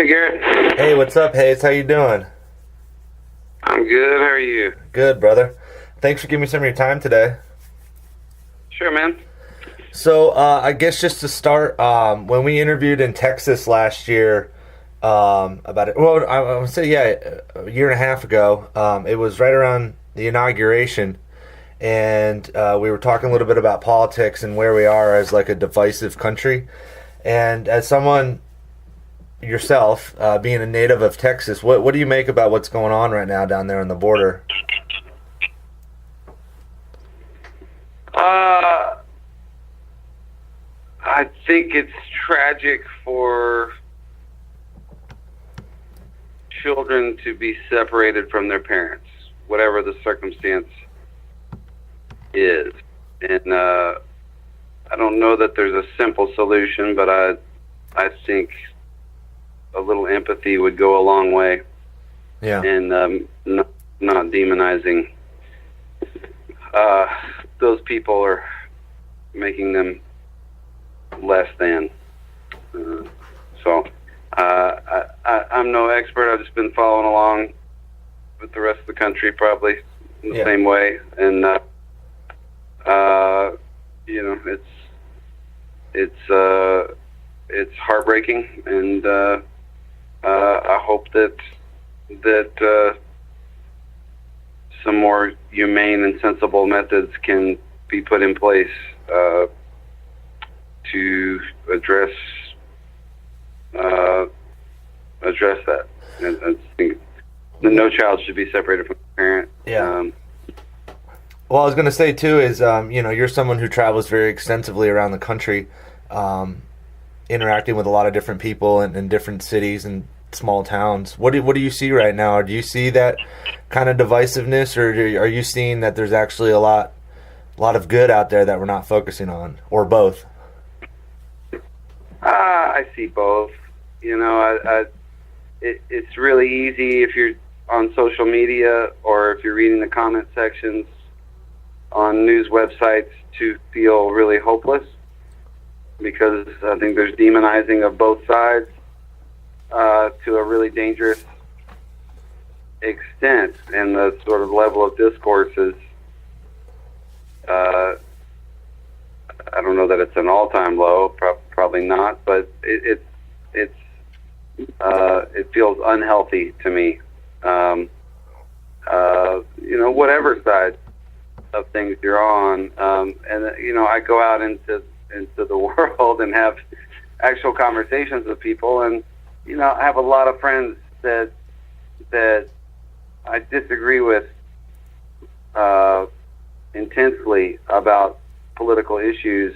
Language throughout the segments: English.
Hey, Garrett. Hey, what's up, Hayes? How you doing? I'm good. How are you? Good, brother. Thanks for giving me some of your time today. Sure, man. So, I guess just to start, when we interviewed in Texas last year, about it, well, I would say, yeah, a year and a half ago, it was right around the inauguration, and we were talking a little bit about politics and where we are as like a divisive country. And as someone yourself, being a native of Texas, what do you make about what's going on right now down there on the border? I think it's tragic for children to be separated from their parents, whatever the circumstance is. And I don't know that there's a simple solution, but I think a little empathy would go a long way. Yeah. And not demonizing those people or making them less than. I'm no expert. I've just been following along with the rest of the country, probably in the same way. And it's heartbreaking, and I hope that some more humane and sensible methods can be put in place to address that. And I think no child should be separated from a parent. Yeah. Well, I was going to say too is you're someone who travels very extensively around the country, interacting with a lot of different people in different cities and small towns. What do you see right now? Do you see that kind of divisiveness, or are you seeing that there's actually a lot of good out there that we're not focusing on, or both? I see both. It's really easy if you're on social media or if you're reading the comment sections on news websites to feel really hopeless, because I think there's demonizing of both sides to a really dangerous extent, and the sort of level of discourse is I don't know that it's an all-time low, probably not, but it feels unhealthy to me. Whatever side of things you're on, and I go out into the world and have actual conversations with people, and I have a lot of friends that I disagree with intensely about political issues,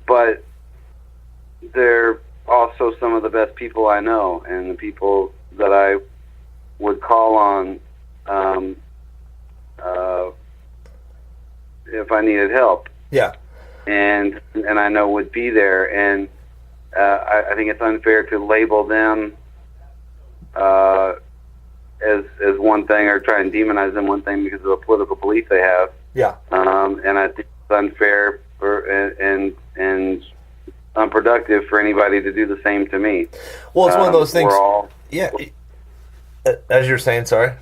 but they're also some of the best people I know, and the people that I would call on if I needed help. Yeah. And I know would be there, and I think it's unfair to label them as one thing, or try and demonize them one thing because of a political belief they have. Yeah. And I think it's unfair and unproductive for anybody to do the same to me. Well, it's one of those things. We're all, as you're saying, sorry.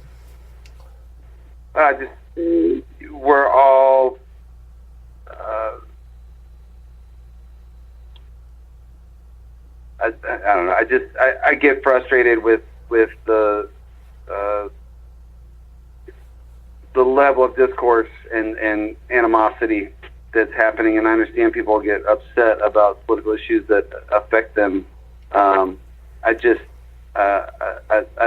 We're all I don't know. I get frustrated with the level of discourse and animosity that's happening, and I understand people get upset about political issues that affect them. I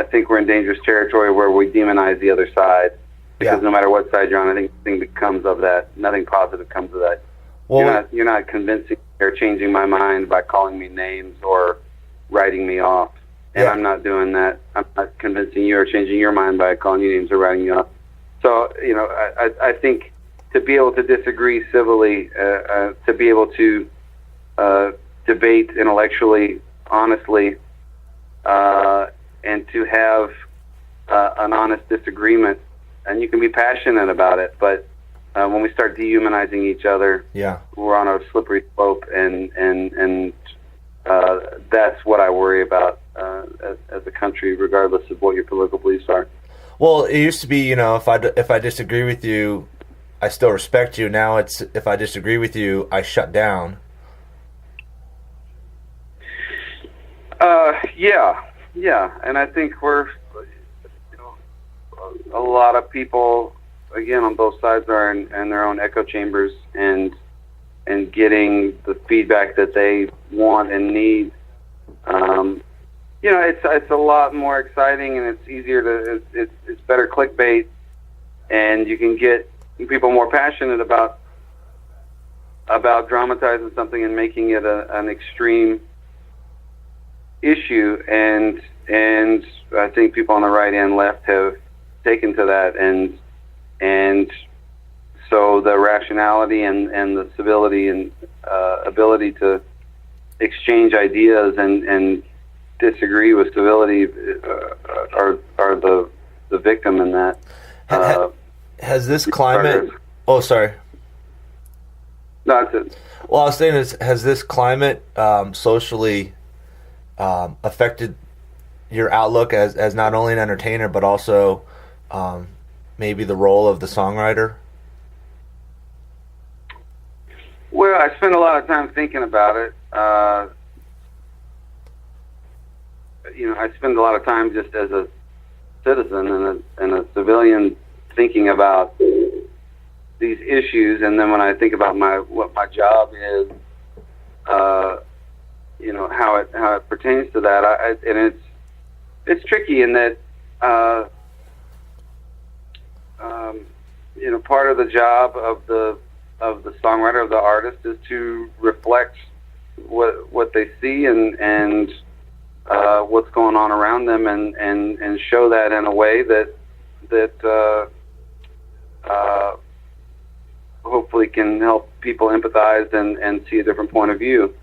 think we're in dangerous territory where we demonize the other side, because no matter what side you're on, I think nothing becomes of that. Nothing positive comes of that. Well, you're not convincing or changing my mind by calling me names or writing me off. And I'm not doing that. I'm not convincing you or changing your mind by calling you names or writing you off. So, I think to be able to disagree civilly, to be able to debate intellectually, honestly, and to have an honest disagreement, and you can be passionate about it, but when we start dehumanizing each other, we're on a slippery slope, and that's what I worry about. as a country, regardless of what your political beliefs are. Well, it used to be, you know, if I disagree with you, I still respect you. Now it's, if I disagree with you, I shut down. Yeah, and I think we're, you know, a lot of people, again, on both sides are in their own echo chambers and getting the feedback that they want and need. You know, it's a lot more exciting, and it's easier to, it's better clickbait, and you can get people more passionate about dramatizing something and making it an extreme issue, and I think people on the right and left have taken to that, and so the rationality and the civility and ability to exchange ideas and disagree with civility are the victim in that. Has this climate? Oh, sorry. No, that's it. Well, I was saying, has this climate socially affected your outlook as not only an entertainer, but also maybe the role of the songwriter? Well, I spend a lot of time thinking about it. You know, I spend a lot of time just as a citizen and a civilian thinking about these issues, and then when I think about what my job is, you know, how it pertains to that, and it's tricky in that, you know, part of the job of the songwriter, of the artist, is to reflect what they see and what's going on around them, and show that in a way that hopefully can help people empathize and see a different point of view,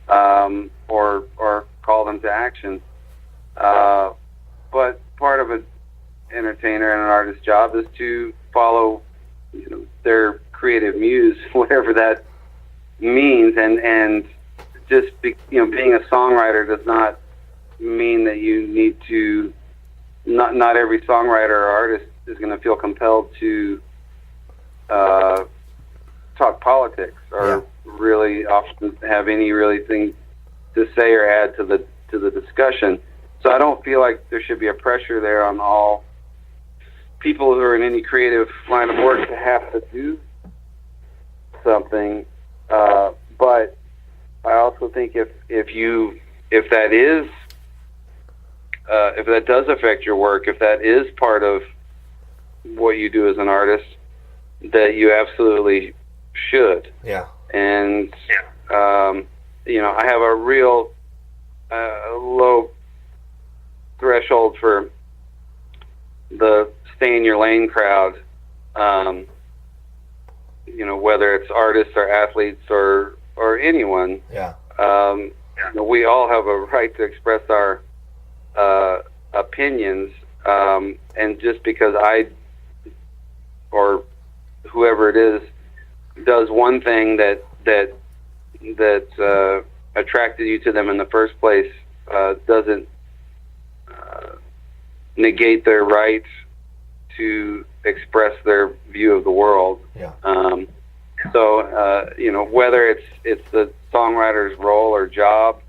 or call them to action. But part of an entertainer and an artist's job is to follow, you know, their creative muse, whatever that means, and just you know, being a songwriter does not mean that you need to. Not every songwriter or artist is going to feel compelled to talk politics or really often have any really thing to say or add to the discussion. So I don't feel like there should be a pressure there on all people who are in any creative line of work to have to do something. But I also think if that does affect your work, if that is part of what you do as an artist, that you absolutely should. Yeah. And you know, I have a real low threshold for the stay in your lane crowd. You know, whether it's artists or athletes or anyone. Yeah. You know, we all have a right to express our opinions, and just because I or whoever it is does one thing that attracted you to them in the first place, doesn't negate their right to express their view of the world. Yeah. So you know, whether it's the songwriter's role or job,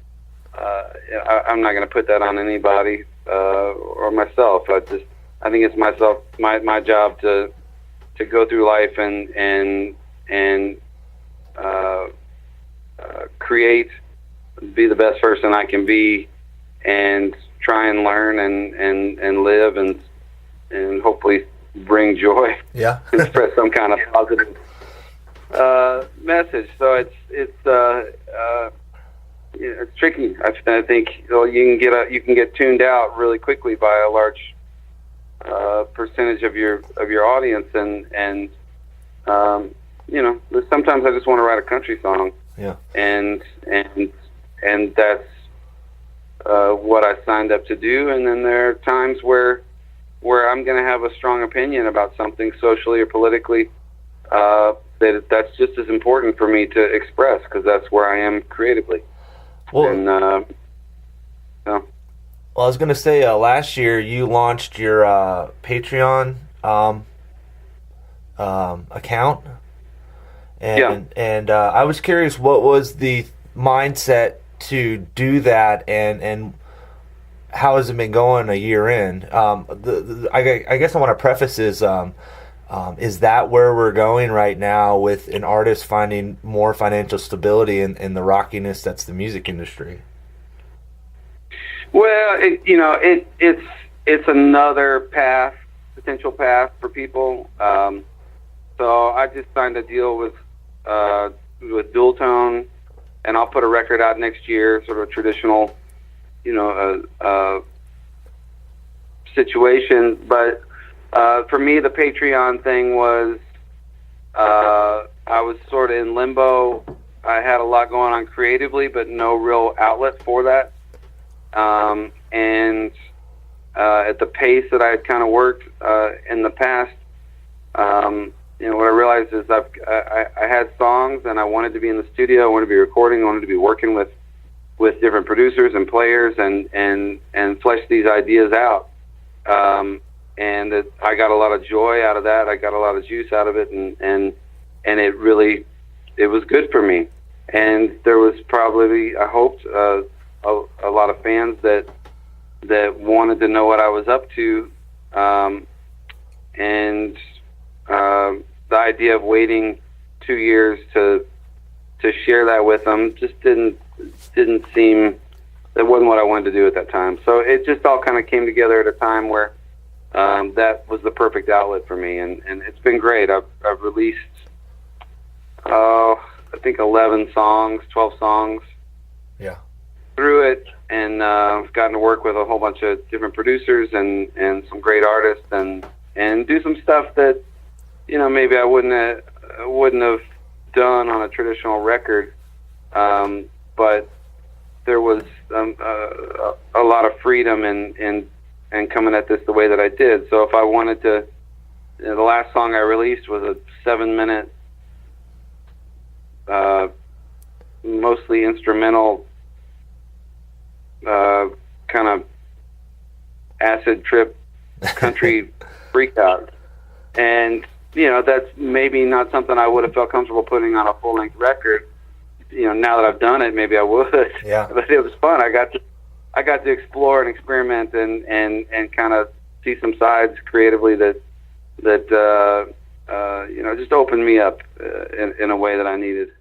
I'm not going to put that on anybody or myself. I think it's my job to go through life and create, be the best person I can be, and try and learn and live and hopefully bring joy. Yeah. And express some kind of positive message. So it's tricky. I think you can get tuned out really quickly by a large percentage of your audience, and you know, sometimes I just want to write a country song. Yeah. And that's what I signed up to do. And then there are times where I'm going to have a strong opinion about something socially or politically, that's just as important for me to express, because that's where I am creatively. Well, and Well, I was going to say last year you launched your Patreon account, and I was curious what was the mindset to do that, and how has it been going a year in? I guess I want to preface is that where we're going right now with an artist finding more financial stability in the rockiness that's the music industry? Well, it's another potential path for people. So I just signed a deal with Dual Tone, and I'll put a record out next year, sort of a traditional, situation. But for me, the Patreon thing was, I was sort of in limbo. I had a lot going on creatively, but no real outlet for that. And at the pace that I had kind of worked in the past, what I realized is I had songs, and I wanted to be in the studio. I wanted to be recording. I wanted to be working with different producers and players, and flesh these ideas out. And I got a lot of joy out of that. I got a lot of juice out of it, and it was good for me. And there was probably, I hoped, a lot of fans that wanted to know what I was up to, and the idea of waiting 2 years to share that with them just didn't seem, that wasn't what I wanted to do at that time. So it just all kind of came together at a time where that was the perfect outlet for me, and it's been great. I've released I think 11 songs, 12 songs. Yeah. Through it, and I've gotten to work with a whole bunch of different producers and some great artists, and do some stuff that maybe I wouldn't have done on a traditional record, but there was a lot of freedom in coming at this the way that I did. So if I wanted to, the last song I released was a 7-minute, mostly instrumental, kind of acid trip country freak out, and that's maybe not something I would have felt comfortable putting on a full-length record. Now that I've done it, maybe I would. Yeah. But it was fun. I got to explore and experiment and kind of see some sides creatively that just opened me up in a way that I needed.